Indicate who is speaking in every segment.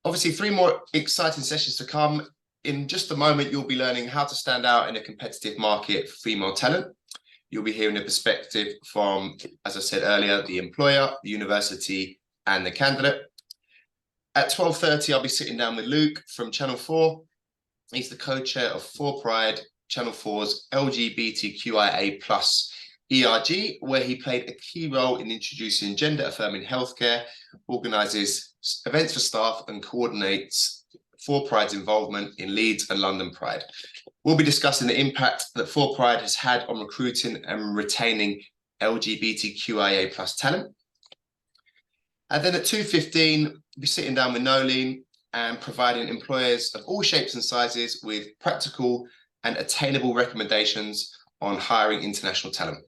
Speaker 1: Obviously, 3 more exciting sessions to come. In just a moment, you'll be learning how to stand out in a competitive market for female talent. You'll be hearing a perspective from, as I said earlier, the employer, the university, and the candidate. At 12:30, I'll be sitting down with Luke from Channel 4. He's the co-chair of 4Pride, Channel 4's LGBTQIA+ ERG, where he played a key role in introducing gender-affirming healthcare, organises events for staff, and coordinates 4Pride's involvement in Leeds and London Pride. We'll be discussing the impact that 4Pride has had on recruiting and retaining LGBTQIA+ talent. And then at 2:15, we'll be sitting down with Nolene and providing employers of all shapes and sizes with practical and attainable recommendations on hiring international talent.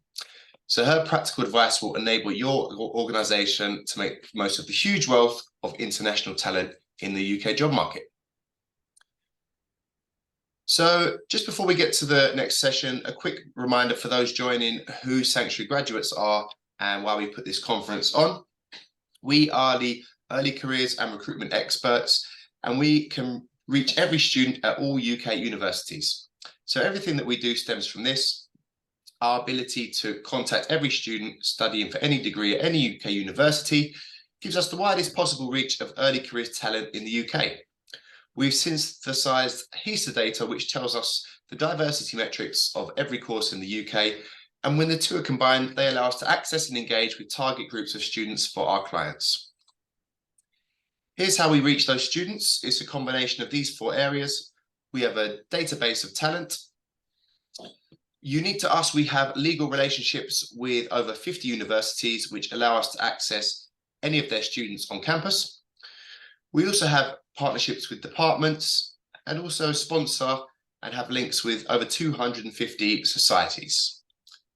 Speaker 1: So her practical advice will enable your organisation to make most of the huge wealth of international talent in the UK job market. So just before we get to the next session, a quick reminder for those joining who Sanctuary graduates are and why we put this conference on. We are the early careers and recruitment experts, and we can reach every student at all UK universities. So everything that we do stems from this. Our ability to contact every student studying for any degree at any UK university gives us the widest possible reach of early careers talent in the UK. We've synthesized HESA data, which tells us the diversity metrics of every course in the UK. And when the two are combined, they allow us to access and engage with target groups of students for our clients. Here's how we reach those students. It's a combination of these 4 areas. We have a database of talent. Unique to us, we have legal relationships with over 50 universities, which allow us to access any of their students on campus. We also have partnerships with departments and also sponsor and have links with over 250 societies,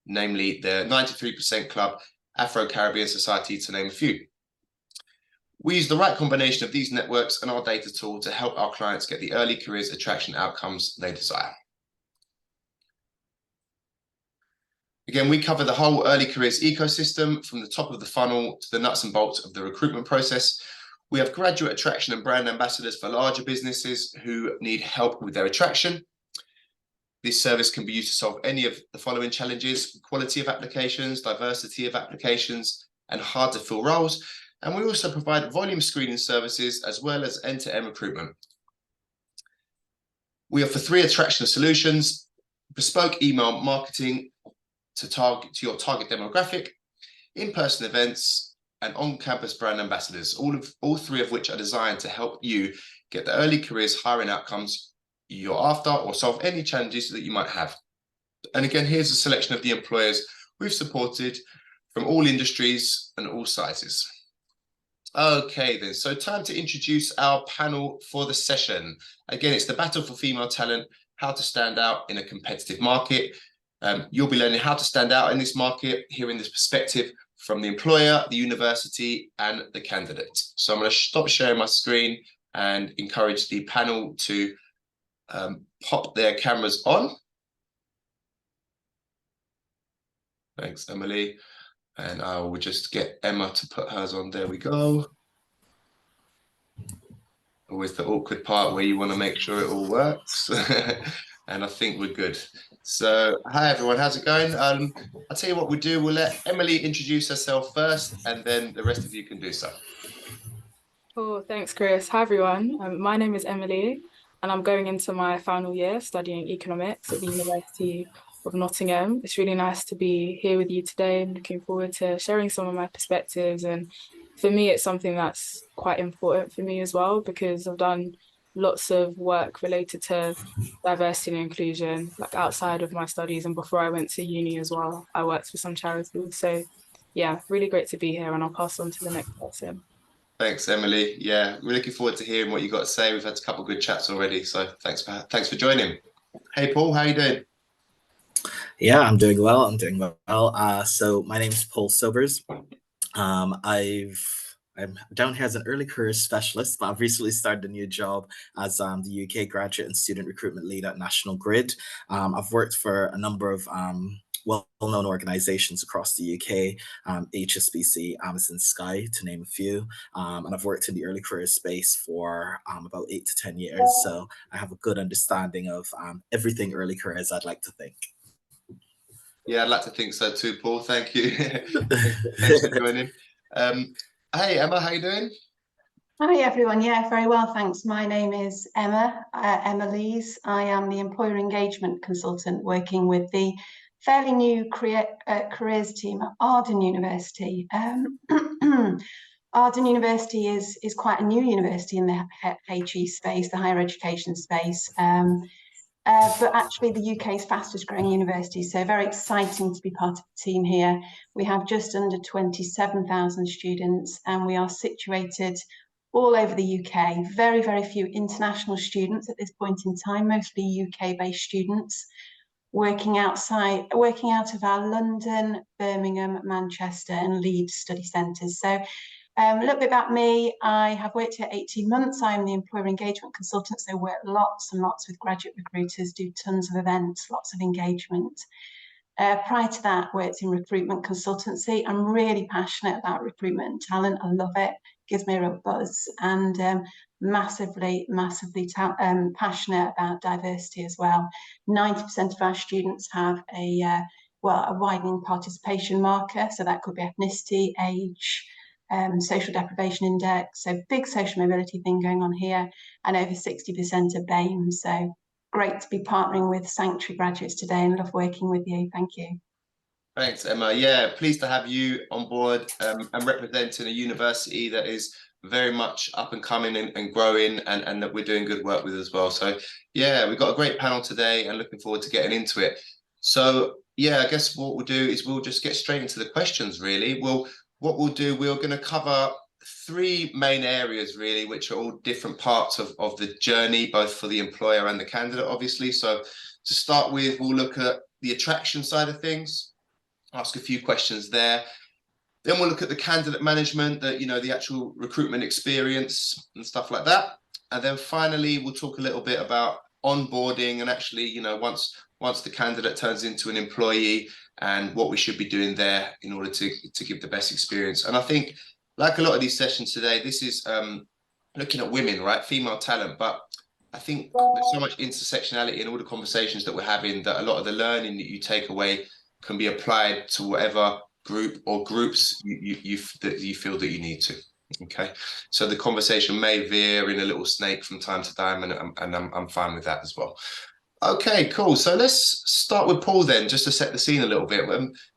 Speaker 1: namely the 93% Club, Afro-Caribbean Society, to name a few. We use the right combination of these networks and our data tool to help our clients get the early careers attraction outcomes they desire. Again, we cover the whole early careers ecosystem from the top of the funnel to the nuts and bolts of the recruitment process. We have graduate attraction and brand ambassadors for larger businesses who need help with their attraction. This service can be used to solve any of the following challenges: quality of applications, diversity of applications, and hard to fill roles. And we also provide volume screening services as well as end-to-end recruitment. We offer 3 attraction solutions: bespoke email marketing to your target demographic, in-person events, and on-campus brand ambassadors, all 3 of which are designed to help you get the early careers hiring outcomes you're after or solve any challenges that you might have. And again, here's a selection of the employers we've supported from all industries and all sizes. Okay then, so time to introduce our panel for the session. Again, it's the battle for female talent, how to stand out in a competitive market. You'll be learning how to stand out in this market, hearing this perspective from the employer, the university, and the candidate. So I'm going to stop sharing my screen and encourage the panel to pop their cameras on. Thanks, Emily. And I will just get Emma to put hers on. There we go. Always the awkward part where you want to make sure it all works. And I think we're good. So, hi everyone, how's it going? I'll tell you what we'll do. We'll let Emily introduce herself first, and then the rest of you can do so.
Speaker 2: Cool, thanks, Chris. Hi everyone. My name is Emily, and I'm going into my final year studying economics at the University of Nottingham. It's really nice to be here with you today. I'm looking forward to sharing some of my perspectives. And for me, it's something that's quite important for me as well, because I've done lots of work related to diversity and inclusion, like outside of my studies and before I went to uni as well. I worked for some charities. So yeah, really great to be here, and I'll pass on to the next person.
Speaker 1: Thanks, Emily. Yeah, we're looking forward to hearing what you got to say. We've had a couple of good chats already, so thanks for joining. Hey, Paul, how are you doing?
Speaker 3: Yeah, I'm doing well. So my name's Paul Sobers. I'm down here as an early career specialist, but I've recently started a new job as the UK graduate and student recruitment lead at National Grid. I've worked for a number of well-known organizations across the UK, HSBC, Amazon, Sky, to name a few. And I've worked in the early careers space for about 8 to 10 years. So I have a good understanding of everything early careers, I'd like to think.
Speaker 1: Yeah, I'd like to think so too, Paul. Thank you. Thanks for joining. Hey, Emma, how you doing?
Speaker 4: Hi everyone, yeah, very well, thanks. My name is Emma, Emma Lees. I am the Employer Engagement Consultant working with the fairly new careers team at Arden University. Arden University is quite a new university in the HE space, the higher education space, but actually the UK's fastest growing university, so very exciting to be part of the team here. We have just under 27,000 students and we are situated all over the UK. Very, very few international students at this point in time, mostly UK-based students working out of our London, Birmingham, Manchester and Leeds study centres. So a little bit about me. I have worked here 18 months. I'm the Employer Engagement Consultant, so work lots and lots with graduate recruiters, do tons of events, lots of engagement. Prior to that, worked in recruitment consultancy. I'm really passionate about recruitment and talent. I love it. Gives me a real buzz, and massively passionate about diversity as well. 90% of our students have a widening participation marker, so that could be ethnicity, age, social deprivation index, so big social mobility thing going on here, and over 60% are BAME. So great to be partnering with Sanctuary graduates today and love working with you. Thank you.
Speaker 1: Thanks, Emma. Yeah, pleased to have you on board and representing a university that is very much up and coming and growing and that we're doing good work with as well. So yeah, we've got a great panel today and looking forward to getting into it. So yeah, I guess what we'll do is we'll just get straight into the questions really. What we'll do, we're going to cover 3 main areas really, which are all different parts of the journey, both for the employer and the candidate, obviously. So to start with, we'll look at the attraction side of things, ask a few questions there. Then we'll look at the candidate management, the actual recruitment experience and stuff like that. And then finally, we'll talk a little bit about onboarding and actually, once the candidate turns into an employee and what we should be doing there in order to give the best experience. And I think, like a lot of these sessions today, this is looking at women, right? Female talent, but I think there's so much intersectionality in all the conversations that we're having that a lot of the learning that you take away can be applied to whatever group or groups you feel that you need to. Okay, so the conversation may veer in a little snake from time to time, and I'm fine with that as well. Okay, cool. So let's start with Paul then, just to set the scene a little bit.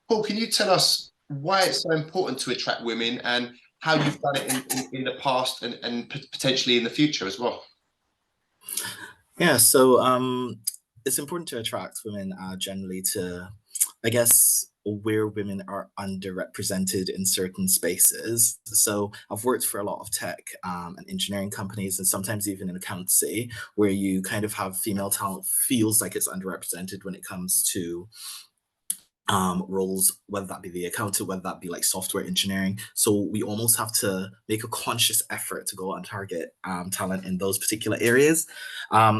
Speaker 1: Paul, can you tell us why it's so important to attract women and how you've done it in the past and potentially in the future as well?
Speaker 3: Yeah, so it's important to attract women generally to, I guess, where women are underrepresented in certain spaces. So I've worked for a lot of tech and engineering companies, and sometimes even in accountancy, where you kind of have female talent feels like it's underrepresented when it comes to roles, whether that be the accountant, whether that be like software engineering. So we almost have to make a conscious effort to go and target talent in those particular areas.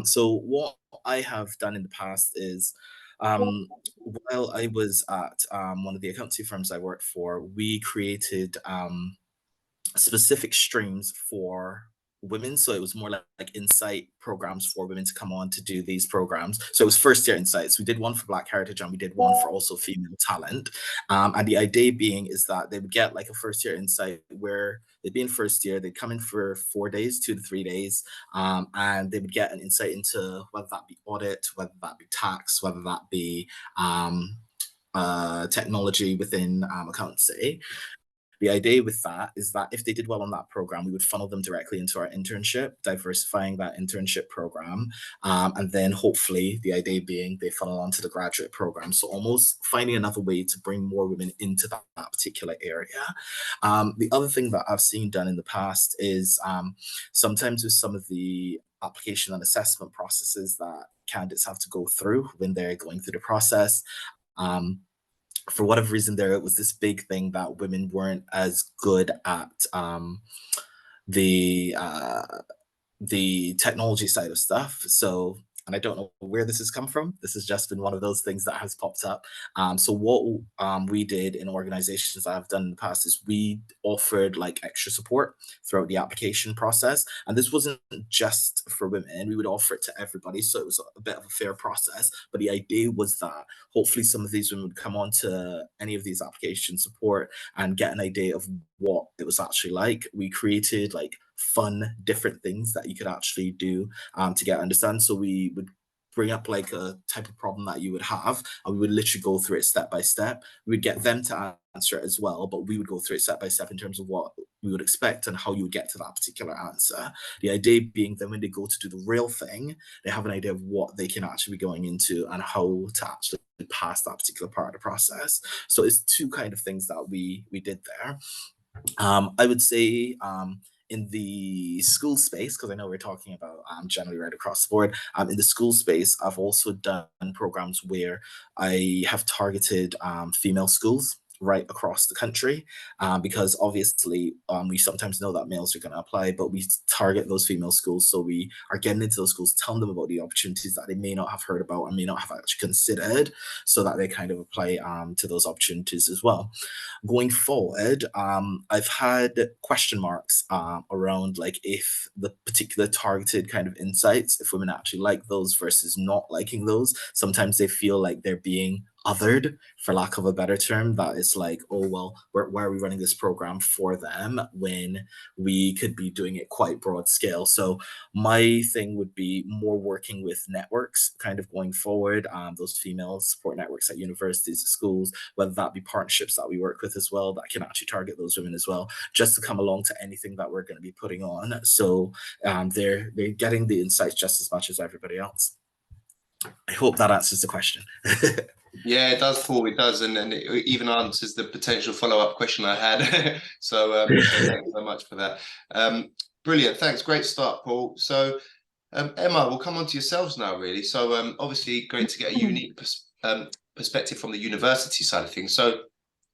Speaker 3: So what I have done in the past is, while I was at one of the accountancy firms I worked for, we created specific streams for women. So it was more like insight programs for women to come on to do these programs. So it was first year insights. We did one for Black Heritage and we did one for also female talent. And the idea being is that they would get like a first year insight where they'd be in first year, they'd come in for 4 days, 2 to 3 days, and they would get an insight into whether that be audit, whether that be tax, whether that be technology within accountancy. The idea with that is that if they did well on that program, we would funnel them directly into our internship, diversifying that internship program. And then hopefully the idea being they funnel onto the graduate program. So almost finding another way to bring more women into that particular area. The other thing that I've seen done in the past is sometimes with some of the application and assessment processes that candidates have to go through when they're going through the process, for whatever reason, there was this big thing that women weren't as good at the technology side of stuff. So and I don't know where this has come from. This has just been one of those things that has popped up. So what we did in organizations that I've done in the past is we offered like extra support throughout the application process. And this wasn't just for women, we would offer it to everybody. So it was a bit of a fair process. But the idea was that hopefully some of these women would come on to any of these application support and get an idea of what it was actually like. We created like fun, different things that you could actually do to get understand. So we would bring up like a type of problem that you would have, and we would literally go through it step by step. We would get them to answer it as well, but we would go through it step by step in terms of what we would expect and how you would get to that particular answer. The idea being that when they go to do the real thing, they have an idea of what they can actually be going into and how to actually pass that particular part of the process. So it's two kind of things that we did there. I would say in the school space, because I know we're talking about generally right across the board, in the school space, I've also done programs where I have targeted female schools right across the country, because obviously we sometimes know that males are going to apply, but we target those female schools. So we are getting into those schools, telling them about the opportunities that they may not have heard about and may not have actually considered, so that they kind of apply to those opportunities as well. Going forward, I've had question marks around like if the particular targeted kind of insights, if women actually like those versus not liking those. Sometimes they feel like they're being othered, for lack of a better term, that it's like, oh, well, why are we running this program for them when we could be doing it quite broad scale? So my thing would be more working with networks kind of going forward, those female support networks at universities, schools, whether that be partnerships that we work with as well that can actually target those women as well, just to come along to anything that we're going to be putting on. So they're getting the insights just as much as everybody else. I hope that answers the question.
Speaker 1: Yeah, it does, Paul. It does, and it even answers the potential follow-up question I had. So thanks so much for that. Brilliant, thanks. Great start, Paul. So Emma, we'll come on to yourselves now, really. So obviously, great to get a unique perspective from the university side of things. So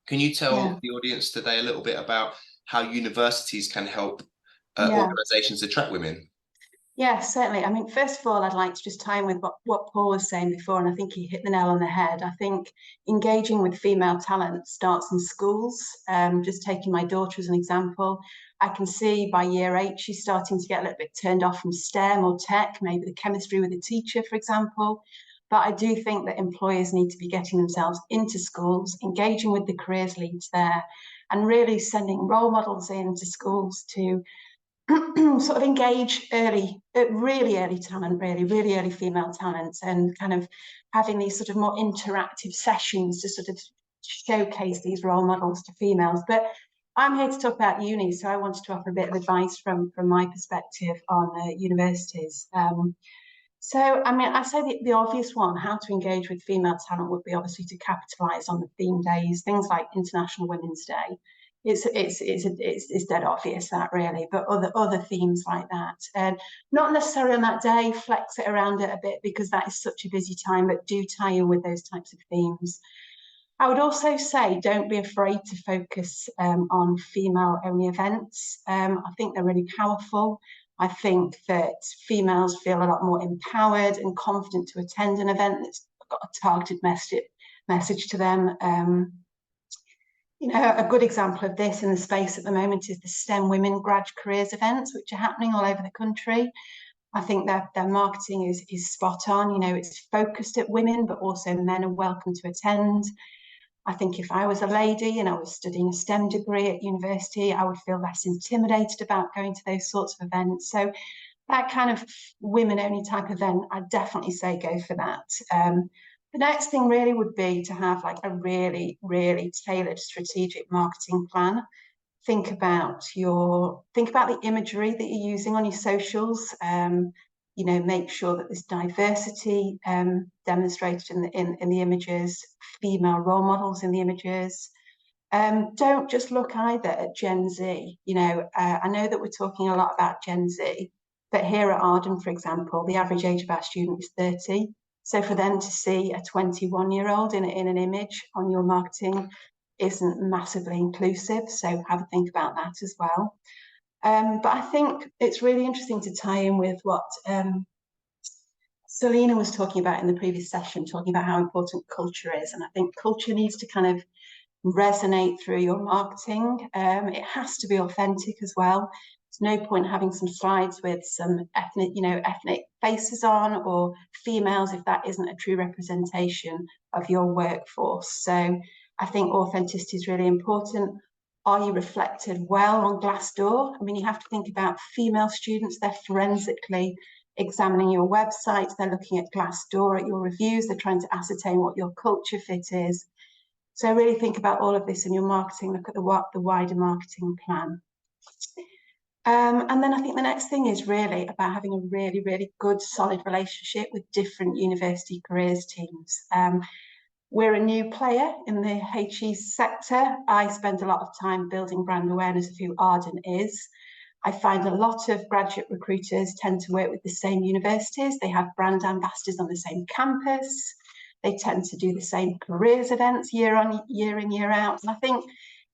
Speaker 1: can you tell the audience today a little bit about how universities can help organisations attract women?
Speaker 4: Yeah, certainly. I mean, first of all, I'd like to just tie in with what Paul was saying before, and I think he hit the nail on the head. I think engaging with female talent starts in schools. Just taking my daughter as an example, I can see by year 8, she's starting to get a little bit turned off from STEM or tech, maybe the chemistry with a teacher, for example. But I do think that employers need to be getting themselves into schools, engaging with the careers leads there, and really sending role models into schools to sort of engage really early talent, really early female talent, and kind of having these sort of more interactive sessions to sort of showcase these role models to females. But I'm here to talk about uni, so I wanted to offer a bit of advice from my perspective on universities. So, I mean, I say the obvious one, how to engage with female talent, would be obviously to capitalise on the theme days, things like International Women's Day. It's dead obvious that, really, but other themes like that, and not necessarily on that day, flex it around it a bit, because that is such a busy time, but do tie in with those types of themes. I would also say don't be afraid to focus on female-only events. I think they're really powerful. I think that females feel a lot more empowered and confident to attend an event that's got a targeted message to them. You know, a good example of this in the space at the moment is the STEM Women Grad Careers events, which are happening all over the country. I think that their marketing is spot on. You know, it's focused at women, but also men are welcome to attend. I think if I was a lady and I was studying a STEM degree at university, I would feel less intimidated about going to those sorts of events. So that kind of women-only type event, I'd definitely say go for that. The next thing really would be to have like a really tailored strategic marketing plan. Think about the imagery that you're using on your socials. You know, make sure that there's diversity demonstrated in the images, female role models in the images. Don't just look either at Gen Z. You know, I know that we're talking a lot about Gen Z, but here at Arden, for example, the average age of our student is 30. So for them to see a 21-year-old in an image on your marketing isn't massively inclusive. So have a think about that as well. But I think it's really interesting to tie in with what Selena was talking about in the previous session, talking about how important culture is. And I think culture needs to kind of resonate through your marketing. It has to be authentic as well. There's no point having some slides with some ethnic faces on, or females, if that isn't a true representation of your workforce. So I think authenticity is really important. Are you reflected well on Glassdoor? I mean, you have to think about female students. They're forensically examining your website. They're looking at Glassdoor, at your reviews. They're trying to ascertain what your culture fit is. So really think about all of this in your marketing. Look at the wider marketing plan. And then I think the next thing is really about having a really, really good, solid relationship with different university careers teams. We're a new player in the HE sector. I spend a lot of time building brand awareness of who Arden is. I find a lot of graduate recruiters tend to work with the same universities. They have brand ambassadors on the same campus. They tend to do the same careers events year in, year out. And I think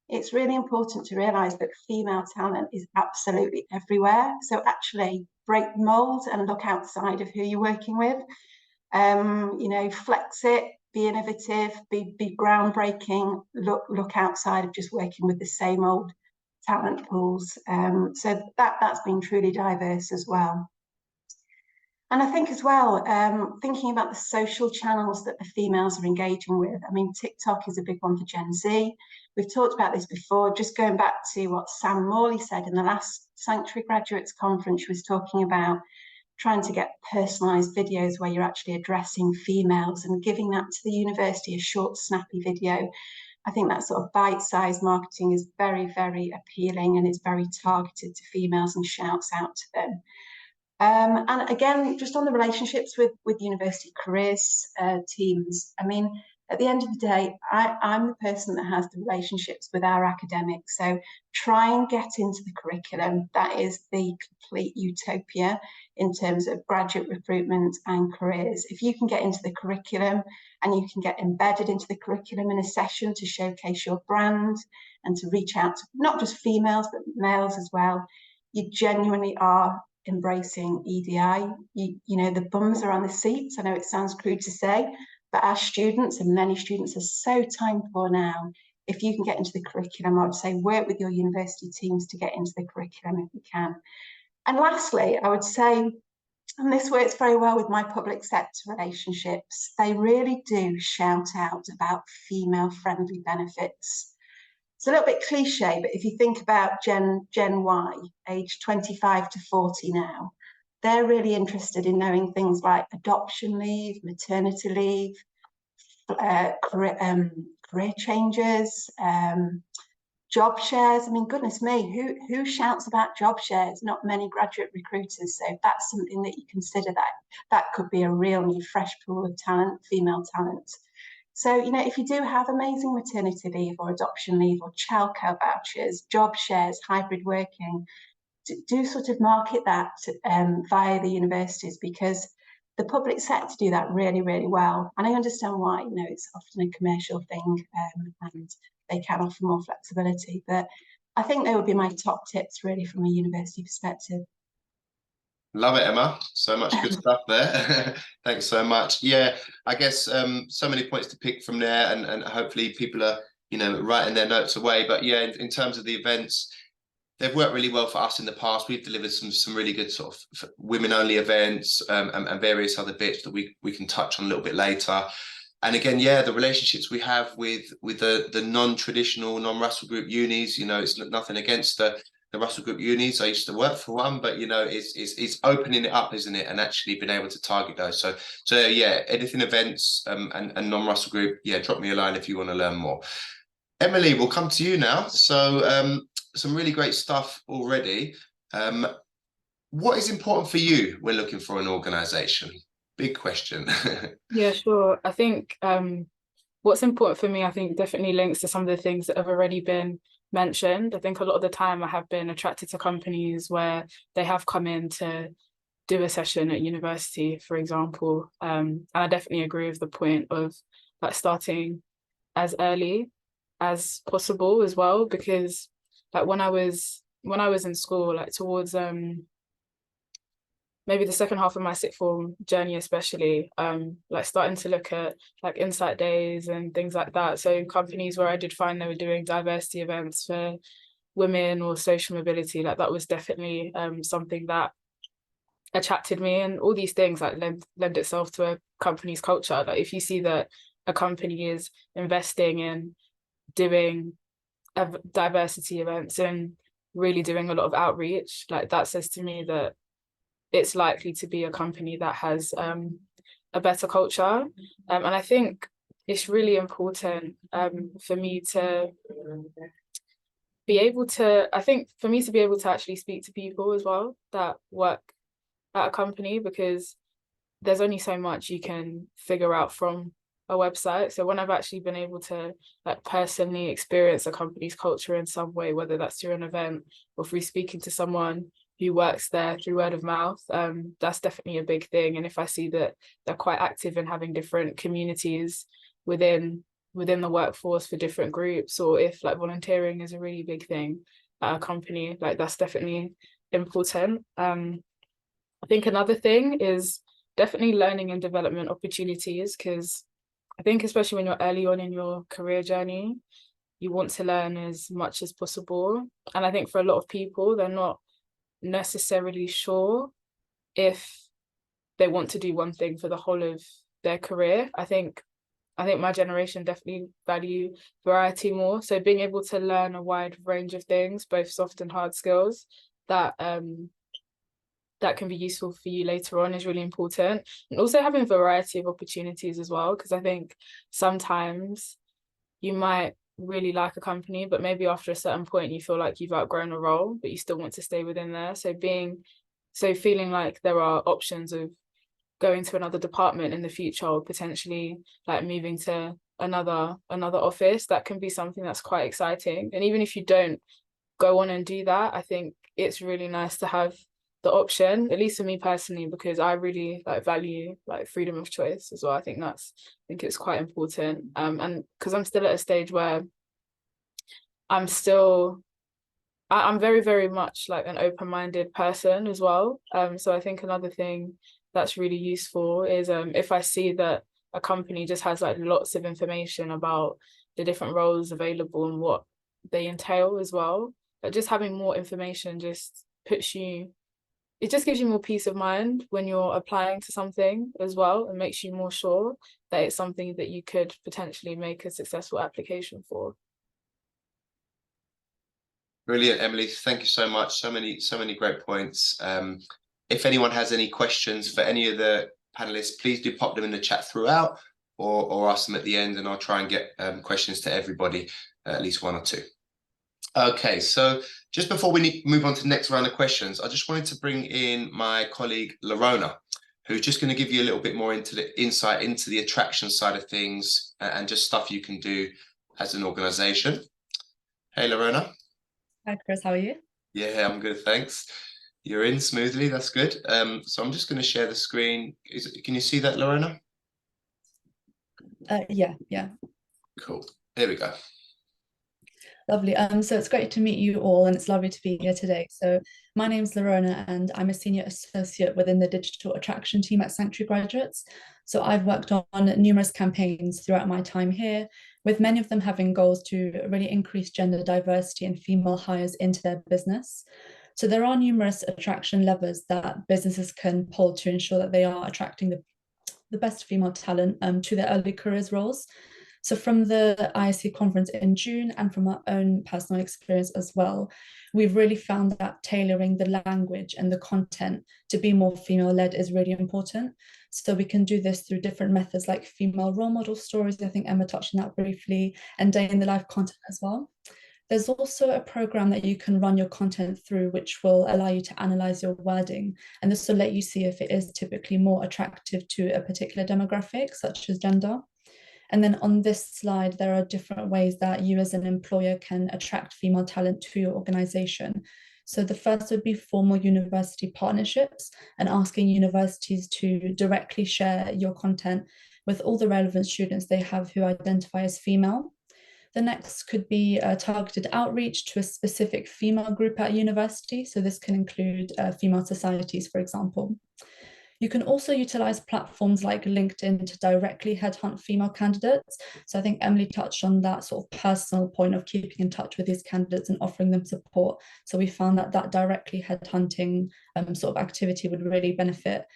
Speaker 4: it's really important to realise that female talent is absolutely everywhere. So actually break the mould and look outside of who you're working with. Flex it, be innovative, be groundbreaking, look outside of just working with the same old talent pools. So that's been truly diverse as well. And I think as well, thinking about the social channels that the females are engaging with. I mean, TikTok is a big one for Gen Z. We've talked about this before, just going back to what Sam Morley said in the last Sanctuary Graduates Conference. She was talking about trying to get personalised videos where you're actually addressing females and giving that to the university, a short, snappy video. I think that sort of bite-sized marketing is very, very appealing, and it's very targeted to females and shouts out to them. And again, just on the relationships with university careers teams, I mean, at the end of the day, I'm the person that has the relationships with our academics. So try and get into the curriculum. That is the complete utopia in terms of graduate recruitment and careers. If you can get into the curriculum and you can get embedded into the curriculum in a session to showcase your brand and to reach out to not just females, but males as well, you genuinely are embracing EDI. The bums are on the seats. I know it sounds crude to say, but our students, and many students, are so time poor now. If you can get into the curriculum, I would say work with your university teams to get into the curriculum if you can. And lastly, I would say, and this works very well with my public sector relationships, they really do shout out about female-friendly benefits. It's a little bit cliche, but if you think about Gen Y, age 25 to 40 now, they're really interested in knowing things like adoption leave, maternity leave, career changes, job shares. I mean, goodness me, who shouts about job shares? Not many graduate recruiters. So if that's something that you consider, that could be a real new fresh pool of talent, female talent. So, if you do have amazing maternity leave or adoption leave or childcare vouchers, job shares, hybrid working, do sort of market that via the universities, because the public sector do that really, really well. And I understand why, it's often a commercial thing and they can offer more flexibility. But I think they would be my top tips really from a university perspective.
Speaker 1: Love it, Emma. So much good stuff there. Thanks so much. Yeah, I guess so many points to pick from there, and hopefully people are, writing their notes away. But yeah, in terms of the events, they've worked really well for us in the past. We've delivered some really good sort of women-only events and various other bits that we can touch on a little bit later. And again, yeah, the relationships we have with the non-traditional, non-Russell Group unis, it's nothing against the Russell Group unis. I used to work for one, but it's opening it up, isn't it? And actually being able to target those. So yeah, anything events and non-Russell Group, yeah, drop me a line if you want to learn more. Emily, we'll come to you now. So some really great stuff already. What is important for you when looking for an organisation? Big question.
Speaker 2: Yeah, sure. I think what's important for me, I think definitely links to some of the things that have already been mentioned. I think a lot of the time I have been attracted to companies where they have come in to do a session at university, for example. And I definitely agree with the point of like starting as early as possible as well, because like when I was in school, like towards maybe the second half of my sixth form journey, especially, like starting to look at like insight days and things like that. So companies where I did find they were doing diversity events for women or social mobility, like that was definitely something that attracted me. And all these things like lend itself to a company's culture. Like if you see that a company is investing in doing diversity events and really doing a lot of outreach, like that says to me that it's likely to be a company that has a better culture. And I think it's really important for me to be able to, I think for me to be able to actually speak to people as well that work at a company, because there's only so much you can figure out from a website. So when I've actually been able to like personally experience a company's culture in some way, whether that's through an event or through speaking to someone who works there through word of mouth, that's definitely a big thing. And if I see that they're quite active in having different communities within the workforce for different groups, or if like volunteering is a really big thing at a company, like that's definitely important. I think another thing is definitely learning and development opportunities, because I think especially when you're early on in your career journey, you want to learn as much as possible. And I think for a lot of people, they're not necessarily sure if they want to do one thing for the whole of their career. I think my generation definitely value variety more. So being able to learn a wide range of things, both soft and hard skills, that that can be useful for you later on is really important. And also having a variety of opportunities as well, because I think sometimes you might really like a company, but maybe after a certain point you feel like you've outgrown a role, but you still want to stay within there. So feeling like there are options of going to another department in the future, or potentially like moving to another office, that can be something that's quite exciting. And even if you don't go on and do that, I think it's really nice to have the option, at least for me personally, because I really like value like freedom of choice as well. I think it's quite important. And because I'm still at a stage where I'm very, very much like an open-minded person as well. So I think another thing that's really useful is if I see that a company just has like lots of information about the different roles available and what they entail as well, but just having more information just it just gives you more peace of mind when you're applying to something as well, and makes you more sure that it's something that you could potentially make a successful application for.
Speaker 1: Brilliant, Emily. Thank you so much. So many great points. If anyone has any questions for any of the panelists, please do pop them in the chat throughout, or ask them at the end, and I'll try and get questions to everybody, at least one or two. Okay, so just before we move on to the next round of questions, I just wanted to bring in my colleague Lorona, who's just going to give you a little bit more insight into the attraction side of things and just stuff you can do as an organization. Hey, Lorona.
Speaker 5: Hi, Chris. How are you?
Speaker 1: Yeah, I'm good, thanks. You're in smoothly. That's good. So I'm just going to share the screen. Can you see that, Lorena?
Speaker 5: Yeah.
Speaker 1: Cool. Here we go.
Speaker 5: Lovely. So it's great to meet you all, and it's lovely to be here today. So my name's Lorona, and I'm a senior associate within the digital attraction team at Sanctuary Graduates. So I've worked on numerous campaigns throughout my time here, with many of them having goals to really increase gender diversity and female hires into their business. So there are numerous attraction levers that businesses can pull to ensure that they are attracting the best female talent to their early careers roles. So from the ISC conference in June, and from our own personal experience as well, we've really found that tailoring the language and the content to be more female-led is really important. So we can do this through different methods like female role model stories. I think Emma touched on that briefly, and day in the life content as well. There's also a program that you can run your content through, which will allow you to analyze your wording, and this will let you see if it is typically more attractive to a particular demographic, such as gender. And then on this slide, there are different ways that you as an employer can attract female talent to your organization. So the first would be formal university partnerships, and asking universities to directly share your content with all the relevant students they have who identify as female. The next could be targeted outreach to a specific female group at university. So this can include female societies, for example. You can also utilize platforms like LinkedIn to directly headhunt female candidates. So I think Emily touched on that sort of personal point of keeping in touch with these candidates and offering them support. So we found that that directly headhunting sort of activity would really benefit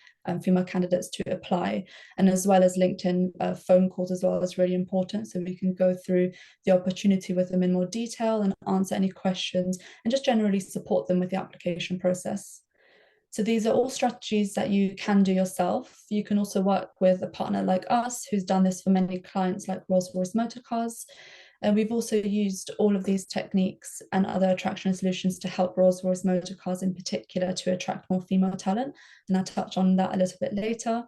Speaker 5: female candidates to apply. And as well as LinkedIn, phone calls as well is really important. So we can go through the opportunity with them in more detail and answer any questions and just generally support them with the application process. So these are all strategies that you can do yourself. You can also work with a partner like us who's done this for many clients like Rolls-Royce Motor Cars. And we've also used all of these techniques and other attraction solutions to help Rolls-Royce Motor Cars in particular to attract more female talent. And I'll touch on that a little bit later.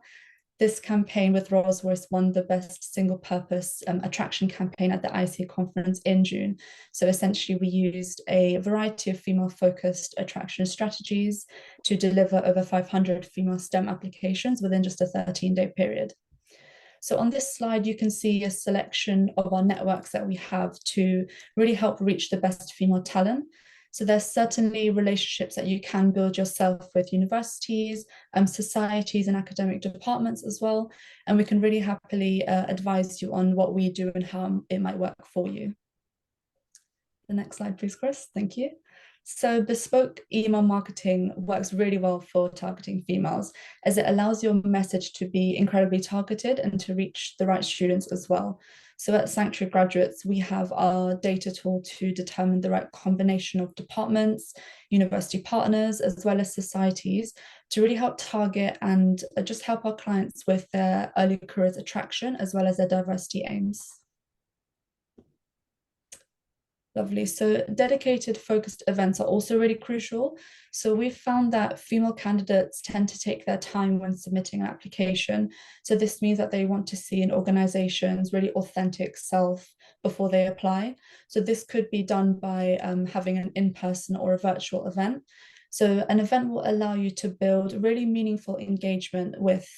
Speaker 5: This campaign with Rolls-Royce won the best single purpose attraction campaign at the IC conference in June. So essentially we used a variety of female focused attraction strategies to deliver over 500 female STEM applications within just a 13-day period. So on this slide, you can see a selection of our networks that we have to really help reach the best female talent. So there's certainly relationships that you can build yourself with universities, societies and academic departments as well. And we can really happily advise you on what we do and how it might work for you. The next slide, please, Chris. Thank you. So bespoke email marketing works really well for targeting females as it allows your message to be incredibly targeted and to reach the right students as well. So at Sanctuary Graduates, we have our data tool to determine the right combination of departments, university partners, as well as societies to really help target and just help our clients with their early careers attraction as well as their diversity aims. Lovely. So dedicated focused events are also really crucial. So we've found that female candidates tend to take their time when submitting an application. So this means that they want to see an organization's really authentic self before they apply. So this could be done by having an in-person or a virtual event. So an event will allow you to build really meaningful engagement with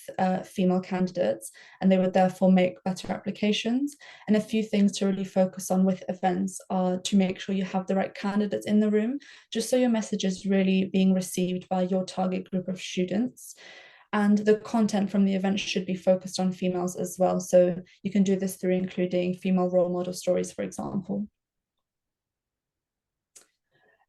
Speaker 5: female candidates, and they would therefore make better applications. And a few things to really focus on with events are to make sure you have the right candidates in the room, just so your message is really being received by your target group of students. And the content from the event should be focused on females as well. So you can do this through including female role model stories, for example.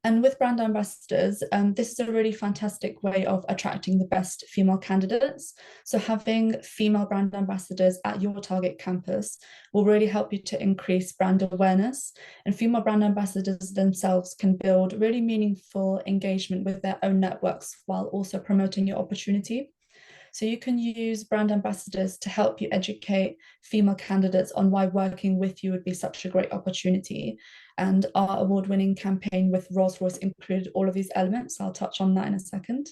Speaker 5: And with brand ambassadors, this is a really fantastic way of attracting the best female candidates. So having female brand ambassadors at your target campus will really help you to increase brand awareness. And female brand ambassadors themselves can build really meaningful engagement with their own networks while also promoting your opportunity. So you can use brand ambassadors to help you educate female candidates on why working with you would be such a great opportunity. And our award-winning campaign with Rolls-Royce included all of these elements. I'll touch on that in a second.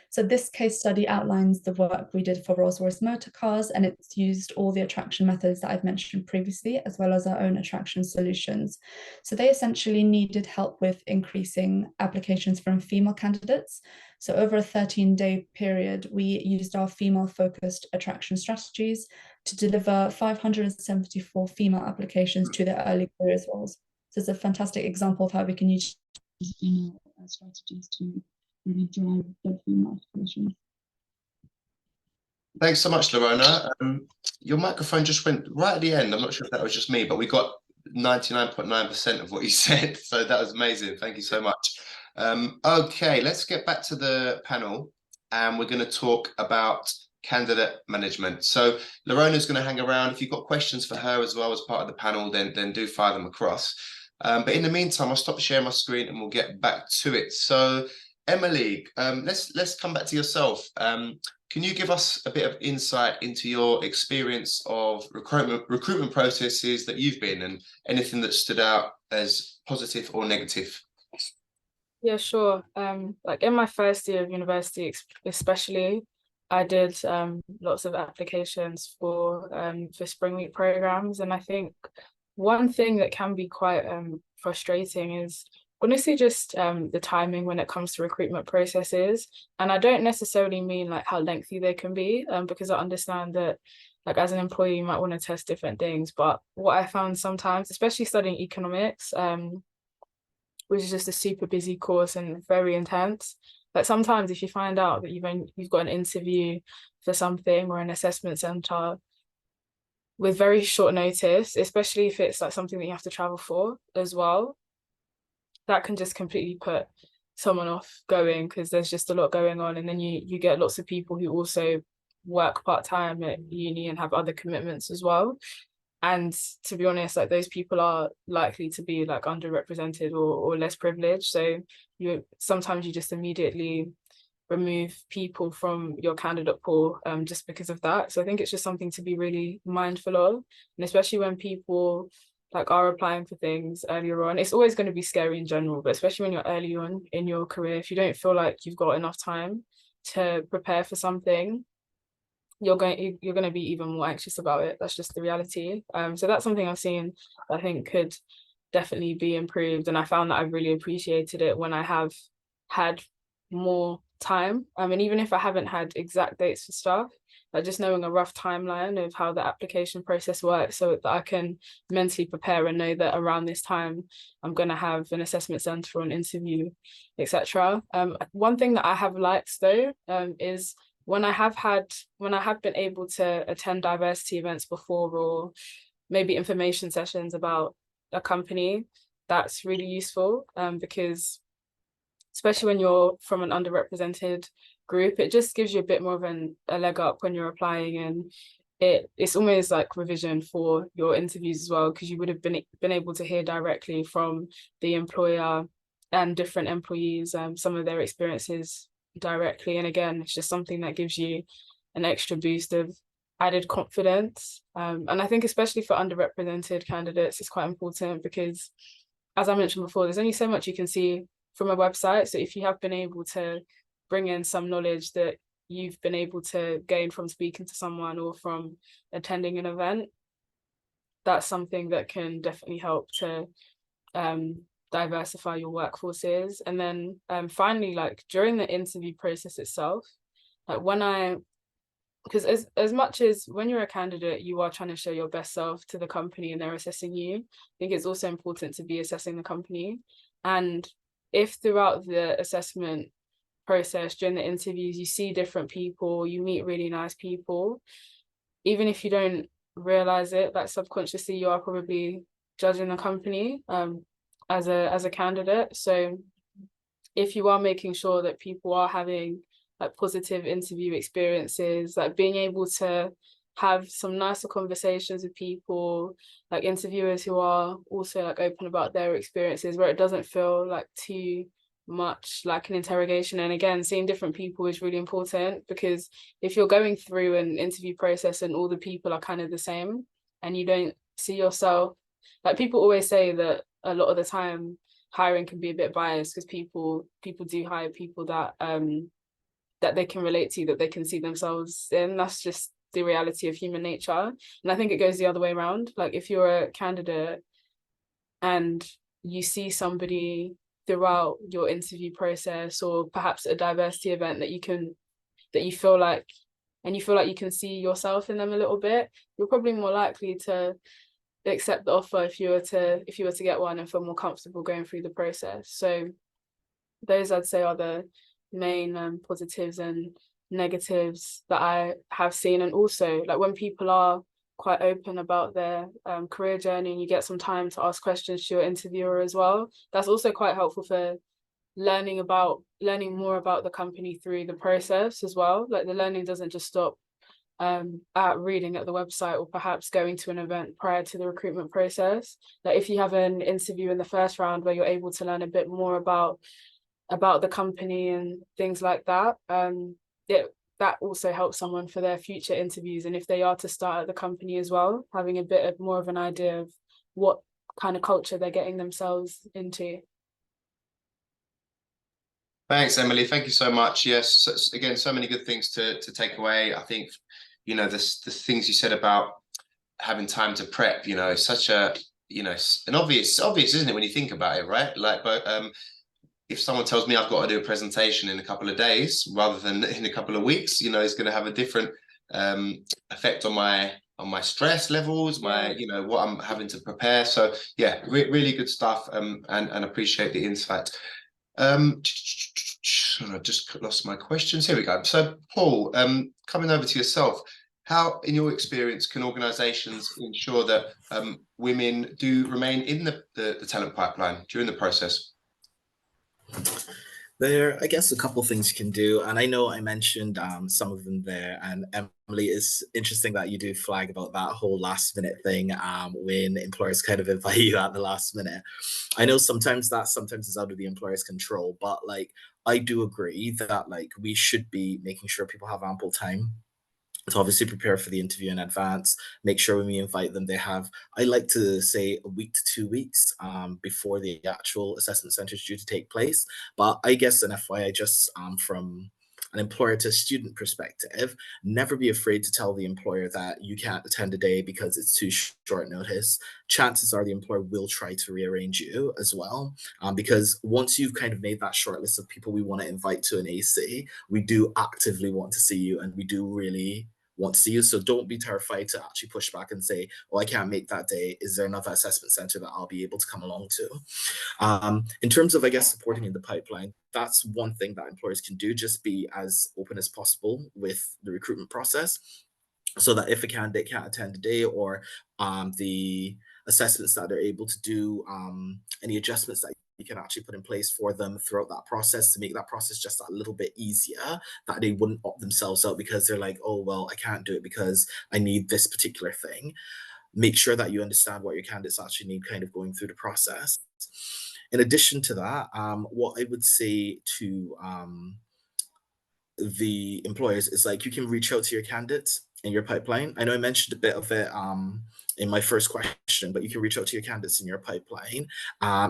Speaker 5: So this case study outlines the work we did for Rolls-Royce Motor Cars, and it's used all the attraction methods that I've mentioned previously, as well as our own attraction solutions. So they essentially needed help with increasing applications from female candidates. So over a 13-day period, we used our female-focused attraction strategies to deliver 574 female applications to their early careers roles. So it's a fantastic example of how we can use female strategies to really drive the female applications.
Speaker 1: Thanks so much, Lorona. Your microphone just went right at the end. I'm not sure if that was just me, but we got 99.9% of what you said. So that was amazing. Thank you so much. Okay, let's get back to the panel, and we're going to talk about candidate management. So Lorona's going to hang around. If you've got questions for her as well as part of the panel, then do fire them across. But in the meantime, I'll stop sharing my screen and we'll get back to it. So Emily, let's come back to yourself. Can you give us a bit of insight into your experience of recruitment processes that you've been, and anything that stood out as positive or negative?
Speaker 2: Yeah, sure. Like in my first year of university, especially, I did lots of applications for Spring Week programs, and I think one thing that can be quite frustrating is honestly just the timing when it comes to recruitment processes. And I don't necessarily mean like how lengthy they can be, because I understand that like as an employee, you might want to test different things. But what I found sometimes, especially studying economics, which is just a super busy course and very intense, like sometimes if you find out that you've got an interview for something or an assessment center with very short notice, especially if it's like something that you have to travel for as well, that can just completely put someone off going, because there's just a lot going on. And then you get lots of people who also work part-time at uni and have other commitments as well. And to be honest, like those people are likely to be like underrepresented or less privileged. So sometimes you just immediately remove people from your candidate pool just because of that. So I think it's just something to be really mindful of, and especially when people like are applying for things earlier on. It's always going to be scary in general, but especially when you're early on in your career, if you don't feel like you've got enough time to prepare for something, you're going to be even more anxious about it. That's just the reality. So that's something I've seen I think could definitely be improved, and I found that I've really appreciated it when I have had more time. And even if I haven't had exact dates for stuff, like just knowing a rough timeline of how the application process works, so that I can mentally prepare and know that around this time I'm going to have an assessment center or an interview, etc. One thing that I have liked though is when I have been able to attend diversity events before, or maybe information sessions about a company, that's really useful because especially when you're from an underrepresented group, it just gives you a bit more of a leg up when you're applying, and it's almost like revision for your interviews as well, because you would have been able to hear directly from the employer and different employees some of their experiences directly. And again, it's just something that gives you an extra boost of added confidence. And I think especially for underrepresented candidates, it's quite important because, as I mentioned before, there's only so much you can see from a website. So if you have been able to bring in some knowledge that you've been able to gain from speaking to someone or from attending an event, that's something that can definitely help to diversify your workforces. And then finally, like during the interview process itself, like because as much as when you're a candidate, you are trying to show your best self to the company and they're assessing you, I think it's also important to be assessing the company. And if throughout the assessment process, during the interviews, you see different people, you meet really nice people, even if you don't realize it, like subconsciously, you are probably judging the company as a candidate. So if you are making sure that people are having like positive interview experiences, like being able to have some nicer conversations with people, like interviewers who are also like open about their experiences, where it doesn't feel like too much like an interrogation. And again, seeing different people is really important, because if you're going through an interview process and all the people are kind of the same and you don't see yourself, like people always say that a lot of the time hiring can be a bit biased because people do hire people that that they can relate to, that they can see themselves in. That's just the reality of human nature. And I think it goes the other way around. Like if you're a candidate and you see somebody throughout your interview process, or perhaps a diversity event that you feel like you can see yourself in them a little bit, you're probably more likely to accept the offer if you were to get one and feel more comfortable going through the process. So those, I'd say, are the main positives and negatives that I have seen. And also, like when people are quite open about their career journey and you get some time to ask questions to your interviewer as well, that's also quite helpful for learning more about the company through the process as well. Like the learning doesn't just stop at reading at the website or perhaps going to an event prior to the recruitment process. Like if you have an interview in the first round where you're able to learn a bit more about the company and things like that, that also helps someone for their future interviews. And if they are to start at the company as well, having a bit more of an idea of what kind of culture they're getting themselves into.
Speaker 1: Thanks, Emily. Thank you so much. Yes, again, so many good things to take away. I think, the things you said about having time to prep, such a, an obvious, isn't it, when you think about it, right? Like, but if someone tells me I've got to do a presentation in a couple of days rather than in a couple of weeks, it's going to have a different effect on my stress levels, my,
Speaker 2: Yeah.
Speaker 1: you know, what I'm having to prepare. So yeah, really good stuff. And appreciate the insight. I just lost my questions. Here we go. So Paul, coming over to yourself, how, in your experience, can organizations ensure that women do remain in the talent pipeline during the process?
Speaker 3: There, I guess, a couple things you can do, and I know I mentioned some of them there. And Emily, it's interesting that you do flag about that whole last minute thing when employers kind of invite you at the last minute. I know sometimes is out of the employer's control, but like I do agree that like we should be making sure people have ample time to obviously prepare for the interview in advance. Make sure when we invite them, they have, I like to say, a week to 2 weeks before the actual assessment center is due to take place. But I guess an FYI, just from an employer to student perspective, never be afraid to tell the employer that you can't attend a day because it's too short notice. Chances are the employer will try to rearrange you as well, because once you've kind of made that short list of people we want to invite to an AC, we do actively want to see you, and we do really want to see you. So don't be terrified to actually push back and say, oh, I can't make that day. Is there another assessment center that I'll be able to come along to? In terms of, I guess, supporting in the pipeline, that's one thing that employers can do. Just be as open as possible with the recruitment process, so that if a candidate can't attend a day, or the assessments that they're able to do, any adjustments that you can actually put in place for them throughout that process to make that process just a little bit easier, that they wouldn't opt themselves out because they're like, oh, well, I can't do it because I need this particular thing. Make sure that you understand what your candidates actually need kind of going through the process. In addition to that, what I would say to the employers is like, you can reach out to your candidates in your pipeline. I know I mentioned a bit of it in my first question, but you can reach out to your candidates in your pipeline,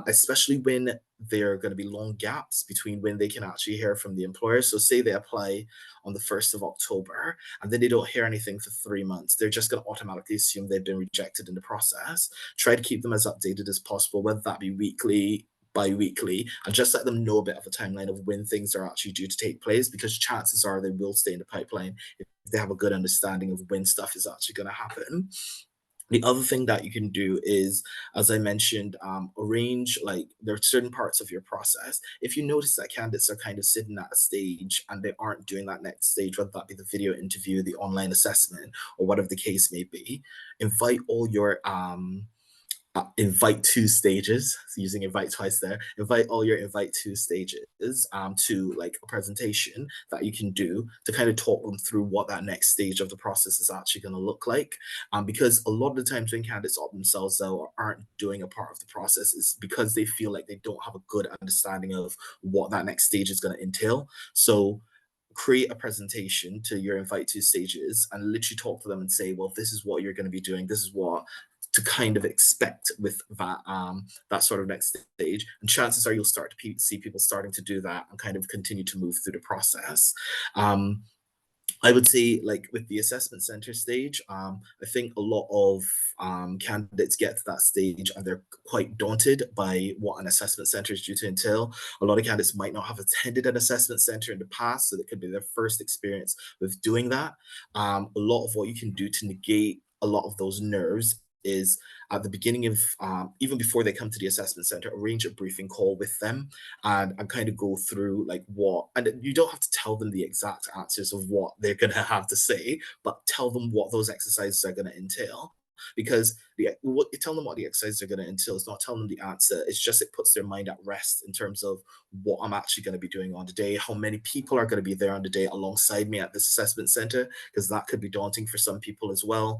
Speaker 3: especially when there are going to be long gaps between when they can actually hear from the employer. So say they apply on the 1st of October and then they don't hear anything for 3 months. They're just going to automatically assume they've been rejected in the process. Try to keep them as updated as possible, whether that be weekly, bi-weekly, and just let them know a bit of a timeline of when things are actually due to take place, because chances are they will stay in the pipeline if they have a good understanding of when stuff is actually going to happen. The other thing that you can do is, as I mentioned, arrange, like, there are certain parts of your process. If you notice that candidates are kind of sitting at a stage and they aren't doing that next stage, whether that be the video interview, the online assessment, or whatever the case may be, invite all your invite two stages, so using invite twice there, invite all your invite two stages to like a presentation that you can do to kind of talk them through what that next stage of the process is actually going to look like. Because a lot of the times when candidates opt themselves out or aren't doing a part of the process, is because they feel like they don't have a good understanding of what that next stage is going to entail. So create a presentation to your invite two stages and literally talk to them and say, well, this is what you're going to be doing, this is what to kind of expect with that that sort of next stage, and chances are you'll start to see people starting to do that and kind of continue to move through the process. I would say, like, with the assessment center stage, I think a lot of candidates get to that stage and they're quite daunted by what an assessment center is due to entail. A lot of candidates might not have attended an assessment center in the past, so that could be their first experience with doing that. A lot of what you can do to negate a lot of those nerves is, at the beginning of, even before they come to the assessment center, arrange a briefing call with them and kind of go through like what, and you don't have to tell them the exact answers of what they're going to have to say, but tell them what those exercises are going to entail. Because what you tell them what the exercises are going to entail is not telling them the answer. It's just, it puts their mind at rest in terms of what I'm actually going to be doing on the day, how many people are going to be there on the day alongside me at this assessment center, because that could be daunting for some people as well.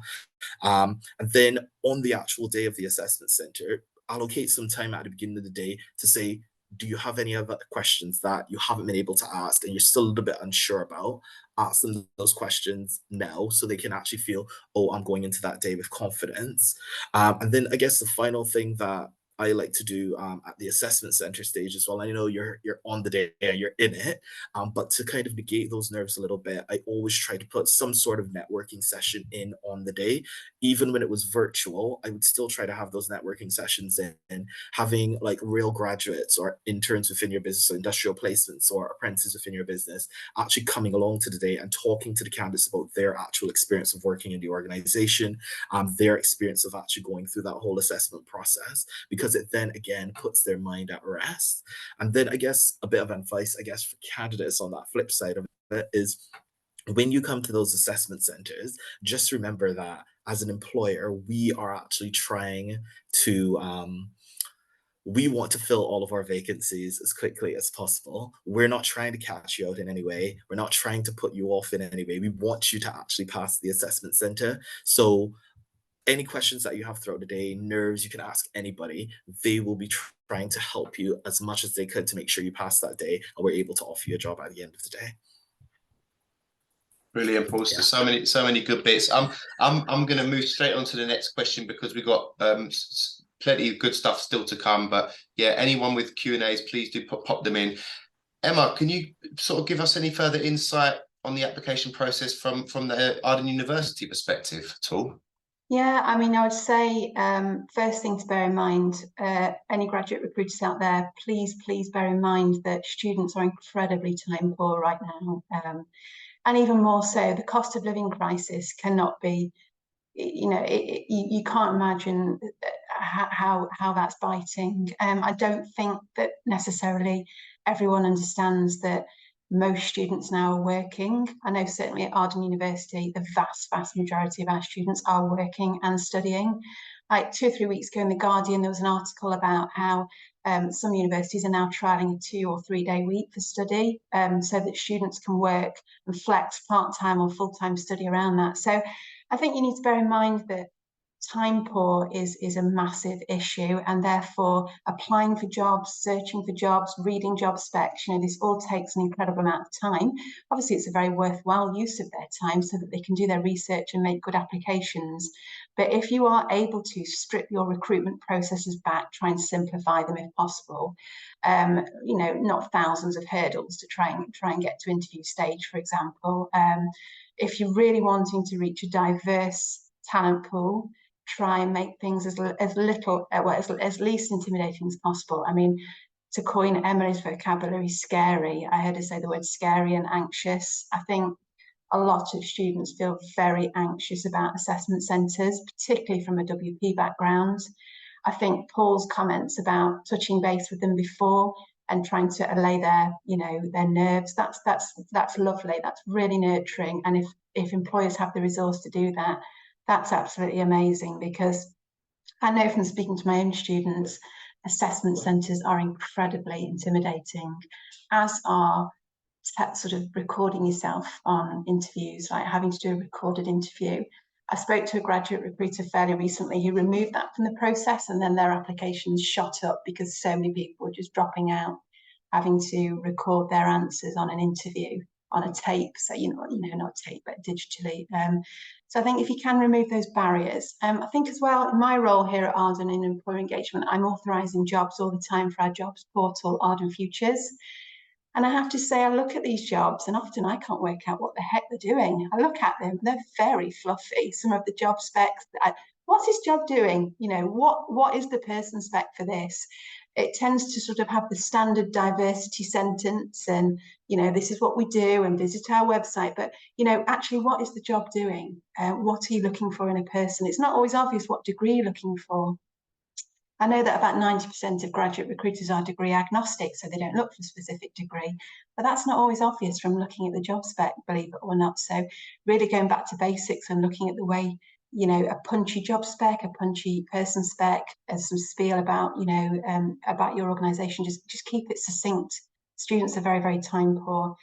Speaker 3: And then on the actual day of the assessment center, allocate some time at the beginning of the day to say, do you have any other questions that you haven't been able to ask and you're still a little bit unsure about? Ask them those questions now so they can actually feel, oh, I'm going into that day with confidence. And then I guess the final thing that I like to do at the assessment center stage as well. I know you're on the day and you're in it, but to kind of negate those nerves a little bit, I always try to put some sort of networking session in on the day. Even when it was virtual, I would still try to have those networking sessions in, and having like real graduates or interns within your business, or industrial placements or apprentices within your business actually coming along to the day and talking to the candidates about their actual experience of working in the organization, their experience of actually going through that whole assessment process, because it then again puts their mind at rest. And then I guess a bit of advice, I guess, for candidates on that flip side of it is, when you come to those assessment centers, just remember that as an employer, we are actually trying to we want to fill all of our vacancies as quickly as possible. We're not trying to catch you out in any way. We're not trying to put you off in any way. We want you to actually pass the assessment center. So any questions that you have throughout the day, nerves, you can ask anybody. They will be trying to help you as much as they could to make sure you pass that day, and we're able to offer you a job at the end of the day.
Speaker 1: Brilliant, Paul.
Speaker 3: Yeah.
Speaker 1: So many good bits. I'm going to move straight on to the next question, because we've got plenty of good stuff still to come. But yeah, anyone with Q&As, please do pop them in. Emma, can you sort of give us any further insight on the application process from the Arden University perspective at all?
Speaker 4: Yeah, I mean, I would say first thing to bear in mind, any graduate recruiters out there, please bear in mind that students are incredibly time poor right now. And even more so, the cost of living crisis cannot be, you can't imagine how that's biting. I don't think that necessarily everyone understands that most students now are working. I know certainly at Arden University, the vast majority of our students are working and studying. Like 2 or 3 weeks ago in The Guardian, there was an article about how some universities are now trialling a 2 or 3 day week for study, so that students can work and flex part-time or full-time study around that. So I think you need to bear in mind that time poor is a massive issue, and therefore applying for jobs, searching for jobs, reading job specs, this all takes an incredible amount of time. Obviously, it's a very worthwhile use of their time so that they can do their research and make good applications. But if you are able to strip your recruitment processes back, try and simplify them if possible, not thousands of hurdles to try and get to interview stage, for example. If you're really wanting to reach a diverse talent pool, try and make things as least intimidating as possible. I mean, to coin Emily's vocabulary, scary. I heard her say the word scary and anxious. I think a lot of students feel very anxious about assessment centres, particularly from a WP background. I think Paul's comments about touching base with them before and trying to allay their nerves, that's lovely. That's really nurturing. And if employers have the resource to do that, that's absolutely amazing, because I know from speaking to my own students, assessment centres are incredibly intimidating, as are sort of recording yourself on interviews, like having to do a recorded interview. I spoke to a graduate recruiter fairly recently who removed that from the process, and then their applications shot up because so many people were just dropping out, having to record their answers on an interview on a tape, so not tape but digitally. So I think if you can remove those barriers, I think as well, in my role here at Arden in employer engagement, I'm authorising jobs all the time for our jobs portal, Arden Futures. And I have to say, I look at these jobs and often I can't work out what the heck they're doing. I look at them, they're very fluffy. Some of the job specs, what's this job doing? What is the person spec for this? It tends to sort of have the standard diversity sentence and, this is what we do and visit our website. But, actually, what is the job doing? What are you looking for in a person? It's not always obvious what degree you're looking for. I know that about 90% of graduate recruiters are degree agnostic, so they don't look for a specific degree, but that's not always obvious from looking at the job spec, believe it or not. So really going back to basics and looking at the way, a punchy job spec, a punchy person spec, as some spiel about, about your organisation, just keep it succinct. Students are very, very time poor.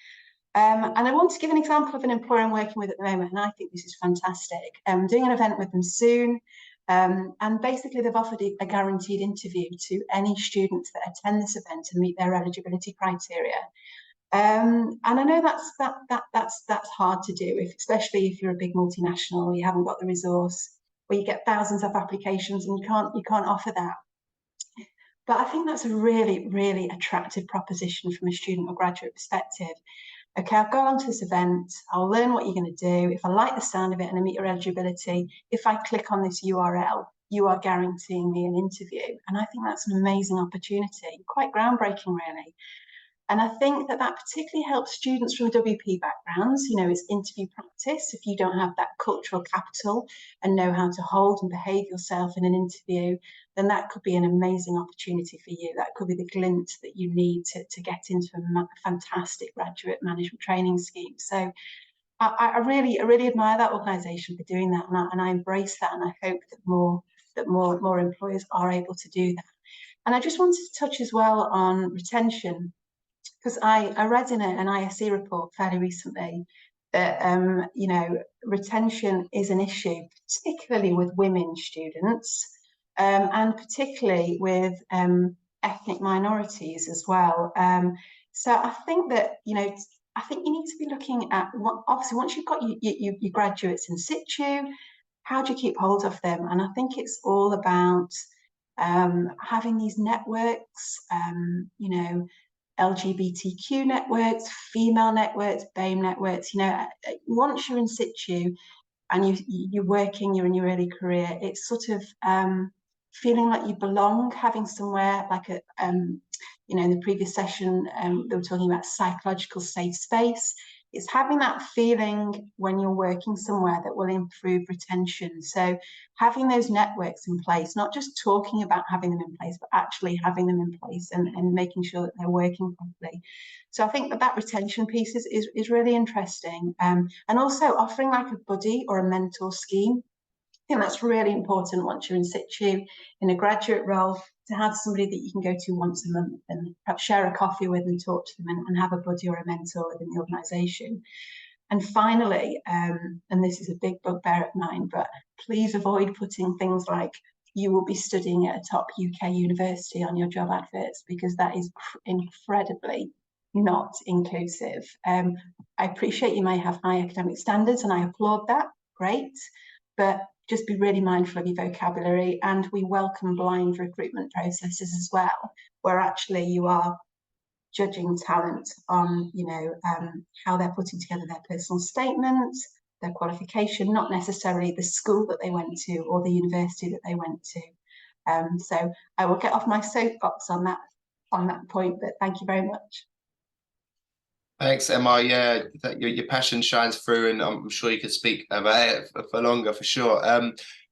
Speaker 4: And I want to give an example of an employer I'm working with at the moment, and I think this is fantastic. I'm doing an event with them soon. And basically, they've offered a guaranteed interview to any students that attend this event and meet their eligibility criteria. And I know that's hard to do, especially if you're a big multinational, you haven't got the resource, where you get thousands of applications and you can't offer that. But I think that's a really, really attractive proposition from a student or graduate perspective. Okay, I'll go along to this event, I'll learn what you're going to do. If I like the sound of it and I meet your eligibility, if I click on this URL, you are guaranteeing me an interview. And I think that's an amazing opportunity, quite groundbreaking, really. And I think that that particularly helps students from WP backgrounds. You know, it's interview practice. If you don't have that cultural capital and know how to hold and behave yourself in an interview, then that could be an amazing opportunity for you. That could be the glint that you need to get into a fantastic graduate management training scheme. So I really admire that organisation for doing that, and I embrace that, and I hope that more employers are able to do that. And I just wanted to touch as well on retention, because I read in an ISE report fairly recently that you know, retention is an issue, particularly with women students, and particularly with ethnic minorities as well. So I think that, you know, I think you need to be looking at what, obviously, once you've got your graduates in situ, how do you keep hold of them? And I think it's all about having these networks, you know, LGBTQ networks, female networks, BAME networks. You know, once you're in situ and you're working, you're in your early career, it's sort of feeling like you belong, having somewhere like a, you know, in the previous session, they were talking about psychological safe space. It's having that feeling when you're working somewhere that will improve retention. So having those networks in place, not just talking about having them in place, but actually having them in place and making sure that they're working properly. So I think that retention piece is really interesting. And also offering like a buddy or a mentor scheme. I think that's really important once you're in situ in a graduate role, to have somebody that you can go to once a month and perhaps share a coffee with and talk to them and have a buddy or a mentor within the organisation. And finally, and this is a big bugbear of mine, but please avoid putting things like you will be studying at a top UK university on your job adverts, because that is incredibly not inclusive. I appreciate you may have high academic standards and I applaud that, great, but just be really mindful of your vocabulary. And we welcome blind recruitment processes as well, where actually you are judging talent on, you know, how they're putting together their personal statement, their qualification, not necessarily the school that they went to or the university that they went to. So I will get off my soapbox on that point, but thank you very much.
Speaker 1: Thanks, Emma. Yeah, your passion shines through, and I'm sure you could speak about it for longer, for sure.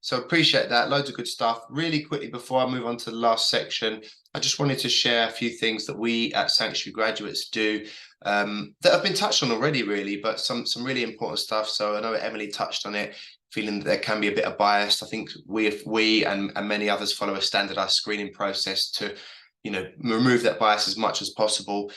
Speaker 1: So appreciate that. Loads of good stuff. Really quickly, before I move on to the last section, I just wanted to share a few things that we at Sanctuary Graduates do that have been touched on already, really, but some really important stuff. So I know Emily touched on it, feeling that there can be a bit of bias. I think we and many others follow a standardized screening process to, you know, remove that bias as much as possible.